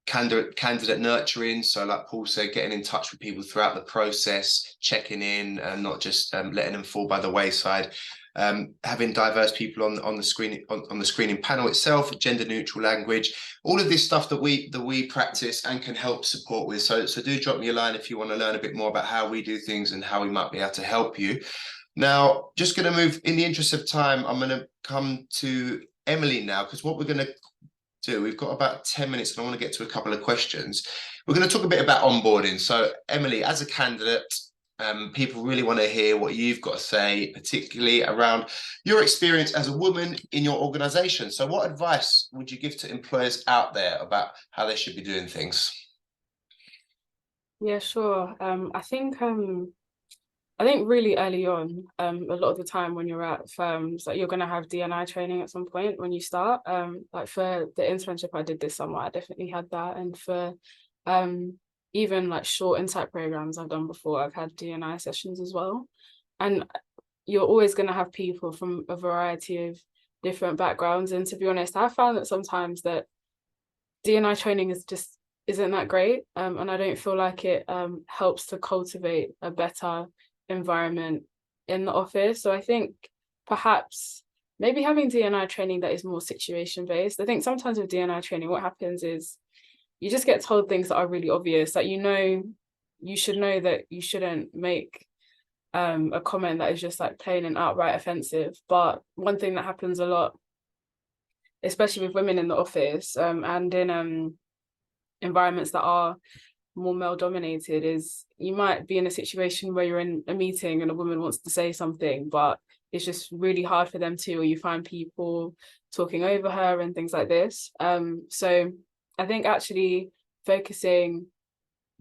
Speaker 1: Candidate nurturing, so like Paul said, getting in touch with people throughout the process, checking in and not just letting them fall by the wayside. Having diverse people on the screening panel itself, gender neutral language, all of this stuff that we practice and can help support with. So do drop me a line if you want to learn a bit more about how we do things and how we might be able to help you. Now, just going to move, in the interest of time, I'm going to come to Emily now, because what we're going to do, we've got about 10 minutes and I want to get to a couple of questions. We're going to talk a bit about onboarding. So Emily, as a candidate, people really want to hear what you've got to say, particularly around your experience as a woman in your organization. So what advice would you give to employers out there about how they should be doing things?
Speaker 2: Yeah, sure. I think really early on, a lot of the time when you're at firms, like you're going to have D&I training at some point when you start. Like for the internship I did this summer, I definitely had that. And for even like short insight programs I've done before, I've had D&I sessions as well. And you're always going to have people from a variety of different backgrounds. And to be honest, I found that sometimes that D&I training isn't that great. And I don't feel like it helps to cultivate a better environment in the office. So I think perhaps maybe having D&I training that is more situation based. I think sometimes with D&I training, what happens is you just get told things that are really obvious, that you should know that you shouldn't make a comment that is just like plain and outright offensive. But one thing that happens a lot especially with women in the office, and in environments that are more male dominated, is you might be in a situation where you're in a meeting and a woman wants to say something, but it's just really hard for them to, or you find people talking over her and things like this. So I think actually focusing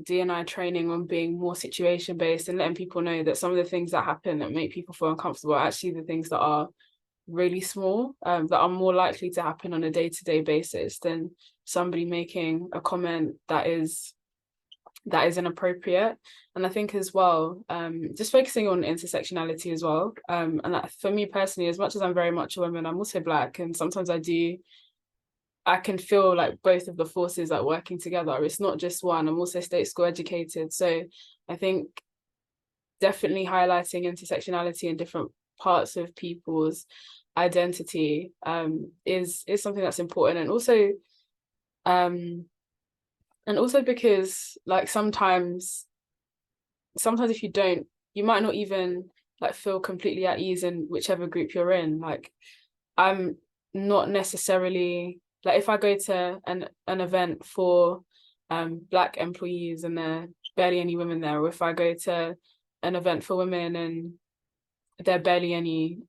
Speaker 2: D&I training on being more situation based and letting people know that some of the things that happen that make people feel uncomfortable are actually the things that are really small, that are more likely to happen on a day-to-day basis than somebody making a comment that is inappropriate. And I think as well, just focusing on intersectionality as well, and that for me personally, as much as I'm very much a woman, I'm also Black, and sometimes I can feel like both of the forces like working together. It's not just one. I'm also state school educated, so I think definitely highlighting intersectionality in different parts of people's identity is something that's important. And also because like sometimes if you don't, you might not even like feel completely at ease in whichever group you're in. Like I'm not necessarily, like if I go to an event for Black employees and there are barely any women there, or if I go to an event for women and there are barely any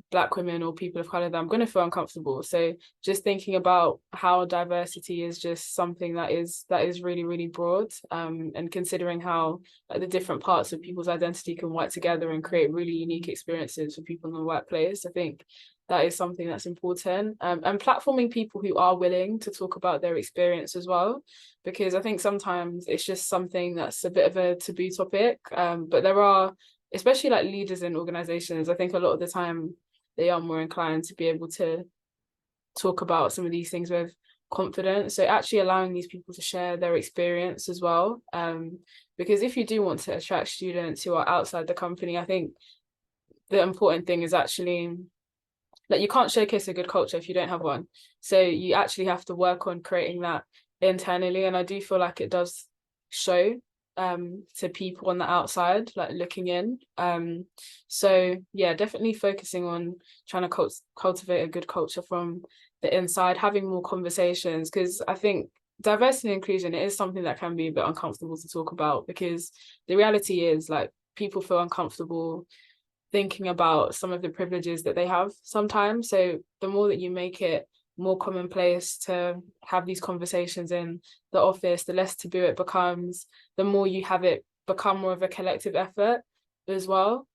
Speaker 2: Black women or people of color, that I'm going to feel uncomfortable. So just thinking about how diversity is just something that is really, really broad, and considering how like the different parts of people's identity can work together and create really unique experiences for people in the workplace. I think that is something that's important, and platforming people who are willing to talk about their experience as well, because I think sometimes it's just something that's a bit of a taboo topic, but there are, especially like leaders in organizations, I think a lot of the time they are more inclined to be able to talk about some of these things with confidence. So actually allowing these people to share their experience as well, because if you do want to attract students who are outside the company, I think the important thing is actually like you can't showcase a good culture if you don't have one. So you actually have to work on creating that internally, and I do feel like it does show to people on the outside, like looking in. So yeah, definitely focusing on trying to cultivate a good culture from the inside, having more conversations, because I think diversity and inclusion, it is something that can be a bit uncomfortable to talk about, because the reality is like people feel uncomfortable thinking about some of the privileges that they have sometimes. So the more that you make it more commonplace to have these conversations in the office, the less taboo it becomes, the more you have it become more of a collective effort as well,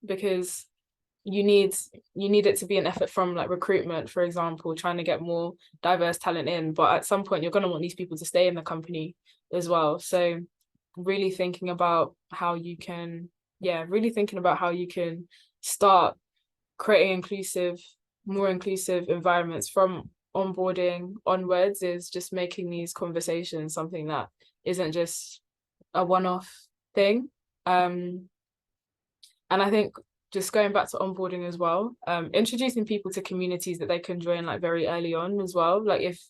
Speaker 2: because you need it to be an effort from like recruitment, for example, trying to get more diverse talent in, but at some point you're going to want these people to stay in the company as well. So really thinking about how you can start creating more inclusive environments from onboarding onwards, is just making these conversations something that isn't just a one-off thing. And I think just going back to onboarding as well, introducing people to communities that they can join like very early on as well. Like if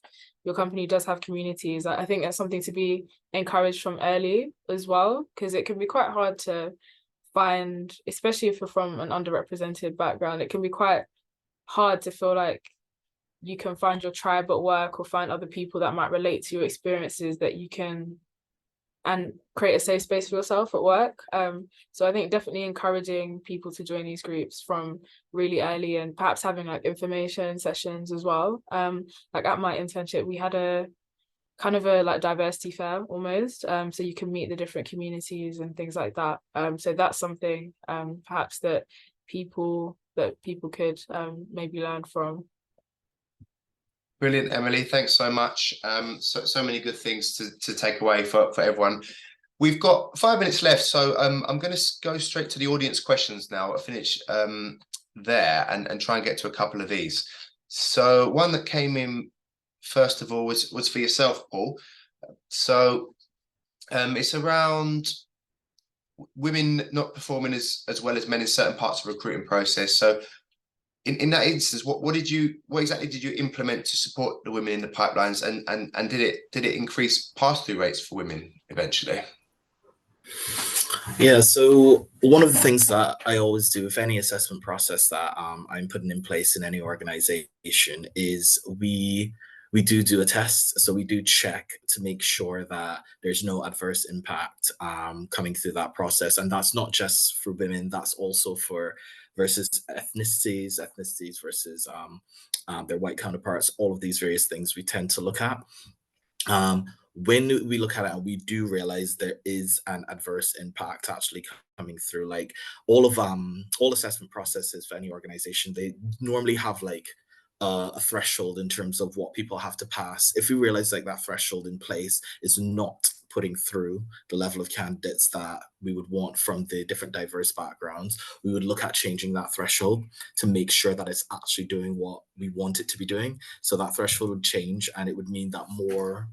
Speaker 2: your company does have communities, I think that's something to be encouraged from early as well, because it can be quite hard to find, especially if you're from an underrepresented background, it can be quite hard to feel like you can find your tribe at work or find other people that might relate to your experiences that you can, and create a safe space for yourself at work. So I think definitely encouraging people to join these groups from really early, and perhaps having like information sessions as well. Like at my internship, we had a kind of a like diversity fair almost, so you can meet the different communities and things like that. So that's something perhaps that people could maybe learn from.
Speaker 1: Brilliant, Emily. Thanks so much. So many good things to take away for everyone. We've got 5 minutes left, so I'm going to go straight to the audience questions now. I'll finish there and try and get to a couple of these. So one that came in first of all was for yourself, Paul. So it's around women not performing as well as men in certain parts of the recruiting process. So in that instance, what exactly did you implement to support the women in the pipelines, and did it increase pass-through rates for women eventually?
Speaker 3: Yeah, so one of the things that I always do with any assessment process that I'm putting in place in any organization is we do a test. So we do check to make sure that there's no adverse impact coming through that process, and that's not just for women. That's also for versus ethnicities versus their white counterparts. All of these various things we tend to look at. Um, when we look at it and we do realize there is an adverse impact actually coming through, like all assessment processes for any organization, they normally have like a threshold in terms of what people have to pass. If we realize like that threshold in place is not putting through the level of candidates that we would want from the different diverse backgrounds, we would look at changing that threshold to make sure that it's actually doing what we want it to be doing. So that threshold would change, and it would mean that more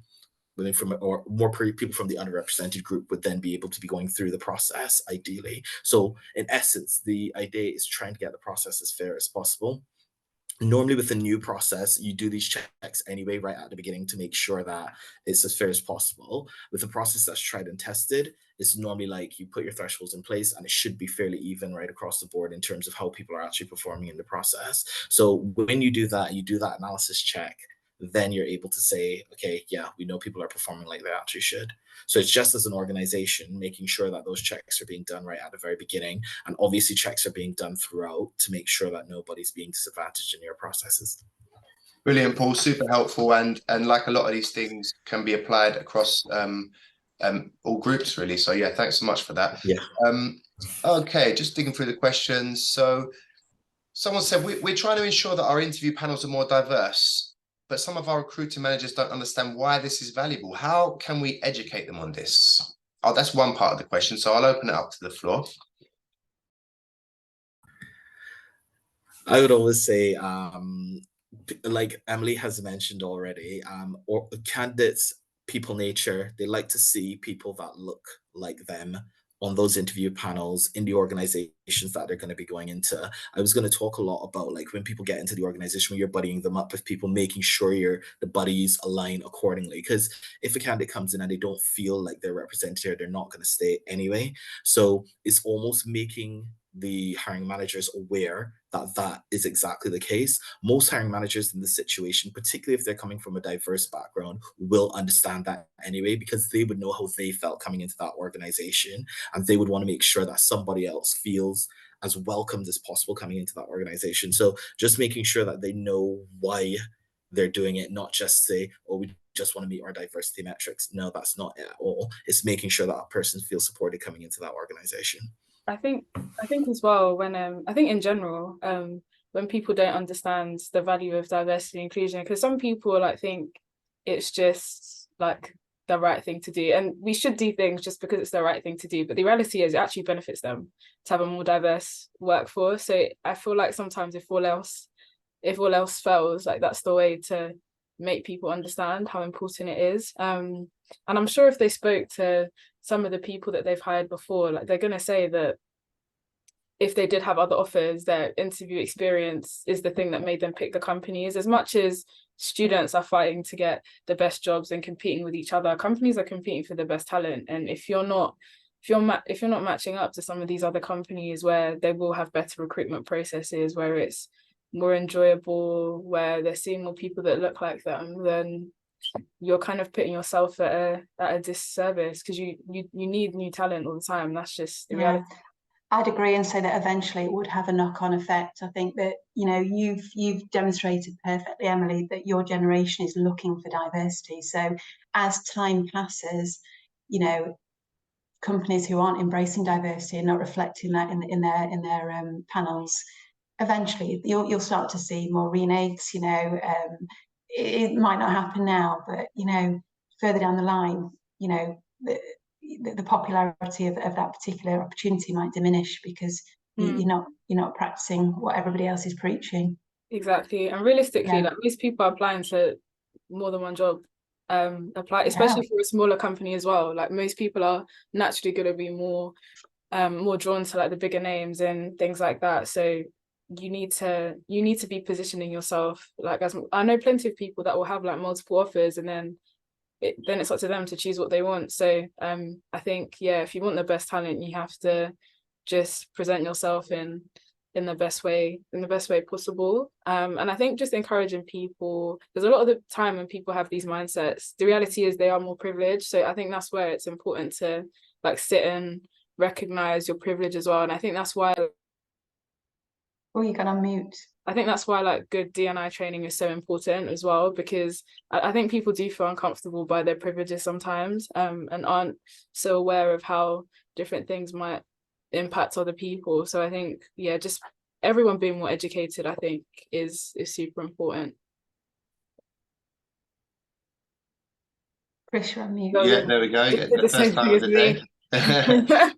Speaker 3: women from or more people from the underrepresented group would then be able to be going through the process ideally. So in essence, the idea is trying to get the process as fair as possible. Normally with a new process, you do these checks anyway right at the beginning to make sure that it's as fair as possible. With a process that's tried and tested, it's normally like you put your thresholds in place and it should be fairly even right across the board in terms of how people are actually performing in the process. So when you do that, you do that analysis check, then you're able to say, okay, yeah, we know people are performing like they actually should. So it's just as an organization, making sure that those checks are being done right at the very beginning. And obviously checks are being done throughout to make sure that nobody's being disadvantaged in your processes.
Speaker 1: Brilliant, Paul, super helpful. And like a lot of these things can be applied across all groups really. So yeah, thanks so much for that.
Speaker 3: Yeah.
Speaker 1: Okay, just digging through the questions. So someone said, we're trying to ensure that our interview panels are more diverse, but some of our recruiting managers don't understand why this is valuable. How can we educate them on this? Oh, that's one part of the question. So I'll open it up to the floor.
Speaker 3: I would always say, like Emily has mentioned already, or candidates, people nature, they like to see people that look like them on those interview panels in the organizations that they're going to be going into. I was going to talk a lot about like when people get into the organization, when you're buddying them up with people, making sure the buddies align accordingly. Because if a candidate comes in and they don't feel like they're represented here, they're not going to stay anyway. So it's almost making the hiring managers aware that that is exactly the case. Most hiring managers in this situation, particularly if they're coming from a diverse background, will understand that anyway, because they would know how they felt coming into that organization, and they would want to make sure that somebody else feels as welcomed as possible coming into that organization. So just making sure that they know why they're doing it, not just say, oh, we just want to meet our diversity metrics. No, that's not it at all. It's making sure that a person feels supported coming into that organization.
Speaker 2: I think as well, when I think in general, when people don't understand the value of diversity and inclusion, because some people like think it's just like the right thing to do, and we should do things just because it's the right thing to do, but the reality is it actually benefits them to have a more diverse workforce. So I feel like sometimes if all else fails, like that's the way to make people understand how important it is. And I'm sure if they spoke to some of the people that they've hired before, like they're going to say that if they did have other offers, their interview experience is the thing that made them pick the companies. As much as students are fighting to get the best jobs and competing with each other, companies are competing for the best talent. And if you're not matching up to some of these other companies where they will have better recruitment processes, where it's more enjoyable, where they're seeing more people that look like them, then you're kind of putting yourself at a disservice, because you need new talent all the time. That's just the reality.
Speaker 4: I'd agree and say that eventually it would have a knock-on effect. I think that, you know, you've demonstrated perfectly, Emily, that your generation is looking for diversity. So as time passes, you know, companies who aren't embracing diversity and not reflecting that in their panels, eventually you'll start to see more renates. You know, it might not happen now, but you know, further down the line, you know, the popularity of that particular opportunity might diminish because you're not practicing what everybody else is preaching.
Speaker 2: Exactly. And realistically, like most people are applying to more than one job. Especially for a smaller company as well. Like most people are naturally going to be more drawn to like the bigger names and things like that. So you need to be positioning yourself like, as I know plenty of people that will have like multiple offers, and then then it's up to them to choose what they want. So I think, yeah, if you want the best talent, you have to just present yourself in the best way possible. And I think just encouraging people, there's a lot of the time when people have these mindsets, the reality is they are more privileged. So I think that's where it's important to like sit and recognize your privilege as well. And I think that's why
Speaker 4: you got on mute.
Speaker 2: I think that's why like good D&I training is so important as well, because I think people do feel uncomfortable by their privileges sometimes, and aren't so aware of how different things might impact other people. So I think, yeah, just everyone being more educated, I think is super important.
Speaker 4: Chris, you're on mute.
Speaker 1: Yeah, there we go. Yeah,
Speaker 2: Did the
Speaker 1: the
Speaker 2: same
Speaker 1: first time of
Speaker 2: thing
Speaker 1: the
Speaker 2: as
Speaker 1: day.
Speaker 2: me.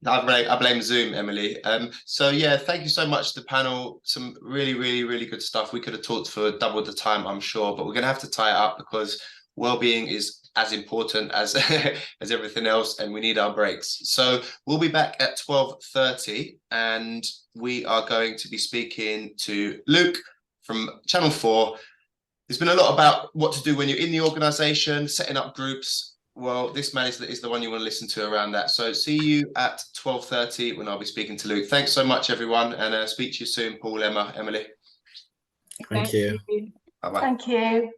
Speaker 1: I blame Zoom, Emily. So yeah, thank you so much to the panel. Some really good stuff. We could have talked for double the time, I'm sure, but we're gonna have to tie it up because well-being is as important as as everything else, and we need our breaks. So we'll be back at 12:30, and we are going to be speaking to Luke from Channel 4. There's been a lot about what to do when you're in the organization, setting up groups. Well, this man is the one you want to listen to around that. So see you at 12:30 when I'll be speaking to Luke. Thanks so much, everyone, and speak to you soon, Paul, Emma, Emily.
Speaker 3: Thank you.
Speaker 1: Bye-bye.
Speaker 4: Thank you.